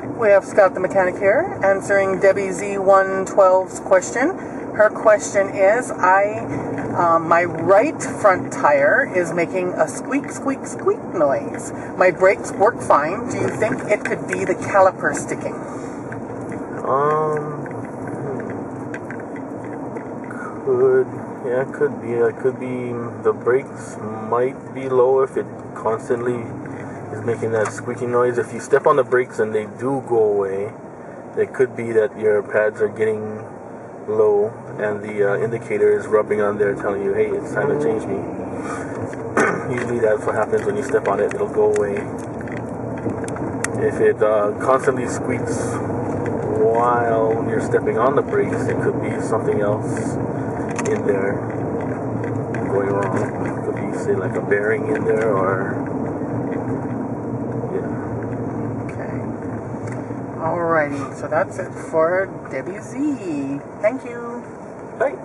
We have Scott the mechanic here answering Debbie Z112's question. Her question is, my right front tire is making a squeak, squeak, squeak noise. My brakes work fine. Do you think it could be the caliper sticking? Could be. It could be the brakes might be low if it constantly is making that squeaking noise. If you step on the brakes and they do go away, it could be that your pads are getting low and the indicator is rubbing on there telling you, hey, it's time to change me. Usually that's what happens when you step on it, it'll go away. If it constantly squeaks while you're stepping on the brakes, it could be something else in there going wrong. It could be, say, like a bearing in there, or Alrighty, so that's it for Debbie Z. Thank you. Bye.